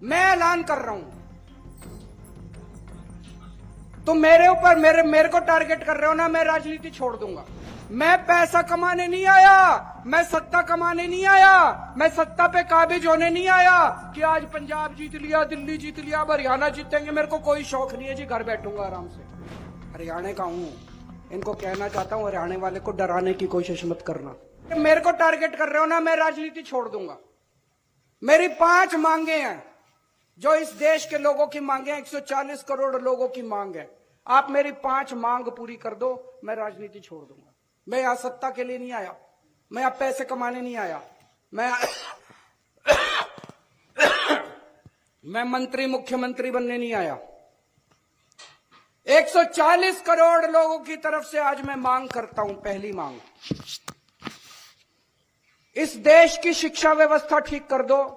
मैं ऐलान कर रहा हूं, तुम मेरे ऊपर मेरे को टारगेट कर रहे हो ना, मैं राजनीति छोड़ दूंगा। मैं पैसा कमाने नहीं आया, मैं सत्ता कमाने नहीं आया, मैं सत्ता पे काबिज होने नहीं आया कि आज पंजाब जीत लिया, दिल्ली जीत लिया, अब हरियाणा जीतेंगे। मेरे को कोई शौक नहीं है जी, घर बैठूंगा आराम से। हरियाणा का हूं, इनको कहना चाहता हूं, हरियाणा वाले को डराने की कोशिश मत करना। मेरे को टारगेट कर रहे हो ना, मैं राजनीति छोड़ दूंगा। मेरी 5 मांगे हैं जो इस देश के लोगों की मांगे हैं, 140 करोड़ लोगों की मांग है। आप मेरी 5 मांग पूरी कर दो, मैं राजनीति छोड़ दूंगा। मैं यहां सत्ता के लिए नहीं आया, मैं यहां पैसे कमाने नहीं आया, मैं मंत्री मुख्यमंत्री बनने नहीं आया। 140 करोड़ लोगों की तरफ से आज मैं मांग करता हूं। पहली मांग, इस देश की शिक्षा व्यवस्था ठीक कर दो,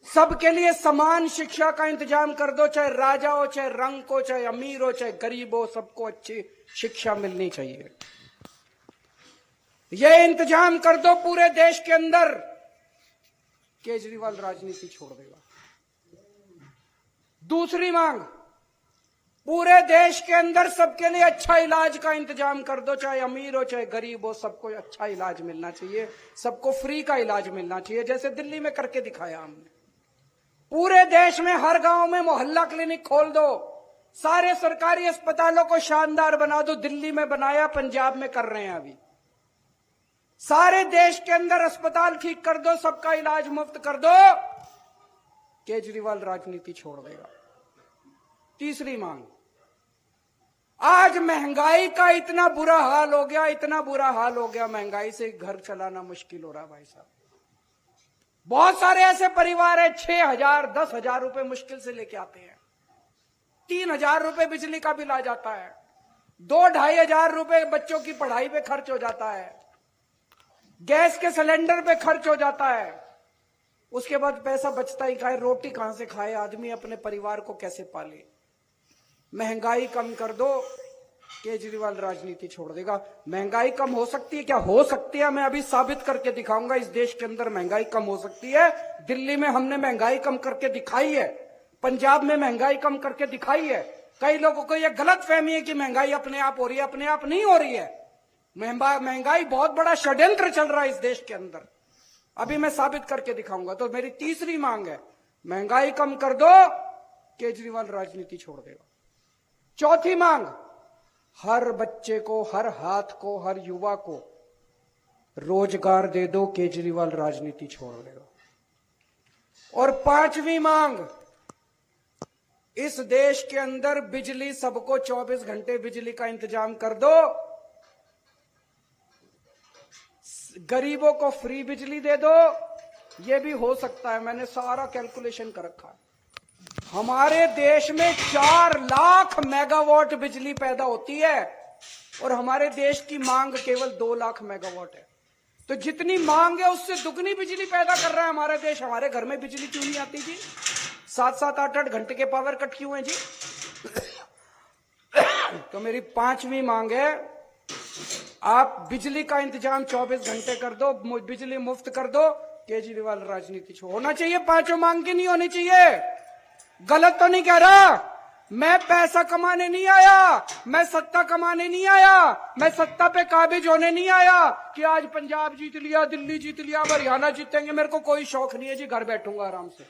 सबके लिए समान शिक्षा का इंतजाम कर दो, चाहे राजा हो, चाहे रंग हो, चाहे अमीर हो, चाहे गरीब हो, सबको अच्छी शिक्षा मिलनी चाहिए। यह इंतजाम कर दो पूरे देश के अंदर। केजरीवाल राजनीति छोड़ देगा। दूसरी मांग, पूरे देश के अंदर सबके लिए अच्छा इलाज का इंतजाम कर दो, चाहे अमीर हो, चाहे गरीब हो, सबको अच्छा इलाज मिलना चाहिए, सबको फ्री का इलाज मिलना चाहिए, जैसे दिल्ली में करके दिखाया हमने। पूरे देश में हर गांव में मोहल्ला क्लिनिक खोल दो, सारे सरकारी अस्पतालों को शानदार बना दो। दिल्ली में बनाया, पंजाब में कर रहे हैं अभी। सारे देश के अंदर अस्पताल ठीक कर दो, सबका इलाज मुफ्त कर दो। केजरीवाल राजनीति छोड़ देगा। तीसरी मांग, आज महंगाई का इतना बुरा हाल हो गया, इतना बुरा हाल हो गया, महंगाई से घर चलाना मुश्किल हो रहा भाई साहब। बहुत सारे ऐसे परिवार है 6,000 10,000 रुपए मुश्किल से लेके आते हैं, 3,000 रुपए बिजली का बिल आ जाता है, 2-2.5 हजार रुपए बच्चों की पढ़ाई पे खर्च हो जाता है, गैस के सिलेंडर पे खर्च हो जाता है। उसके बाद पैसा बचता ही खाए, रोटी कहां से खाए आदमी, अपने परिवार को कैसे पाले। महंगाई कम कर दो, केजरीवाल राजनीति छोड़ देगा। महंगाई कम हो सकती है क्या? हो सकती है, मैं अभी साबित करके दिखाऊंगा। इस देश के अंदर महंगाई कम हो सकती है। दिल्ली में हमने महंगाई कम करके दिखाई है, पंजाब में महंगाई कम करके दिखाई है। कई लोगों को यह गलत फहमी है कि महंगाई अपने आप हो रही है, अपने आप नहीं हो रही है। महंगाई बहुत बड़ा षड्यंत्र चल रहा है इस देश के अंदर, अभी मैं साबित करके दिखाऊंगा। तो मेरी तीसरी मांग है, महंगाई कम कर दो, केजरीवाल राजनीति छोड़ देगा। चौथी मांग, हर बच्चे को, हर हाथ को, हर युवा को रोजगार दे दो, केजरीवाल राजनीति छोड़ देगा। और पांचवी मांग, इस देश के अंदर बिजली, सबको 24 घंटे बिजली का इंतजाम कर दो, गरीबों को फ्री बिजली दे दो। यह भी हो सकता है, मैंने सारा कैलकुलेशन कर रखा है। हमारे देश में 4 लाख मेगावाट बिजली पैदा होती है और हमारे देश की मांग केवल 2 लाख मेगावाट है। तो जितनी मांग है उससे दुगनी बिजली पैदा कर रहा है हमारा देश। हमारे घर में बिजली क्यों नहीं आती जी? 7-7 8-8 घंटे के पावर कट क्यों है जी? तो मेरी पांचवी मांग है, आप बिजली का इंतजाम 24 घंटे कर दो, बिजली मुफ्त कर दो, केजरीवाल राजनीति होना चाहिए। पांचों मांग की नहीं होनी चाहिए। गलत तो नहीं कह रहा, मैं पैसा कमाने नहीं आया, मैं सत्ता कमाने नहीं आया, मैं सत्ता पे काबिज होने नहीं आया कि आज पंजाब जीत लिया, दिल्ली जीत लिया, अब हरियाणा जीतेंगे। मेरे को कोई शौक नहीं है जी, घर बैठूंगा आराम से।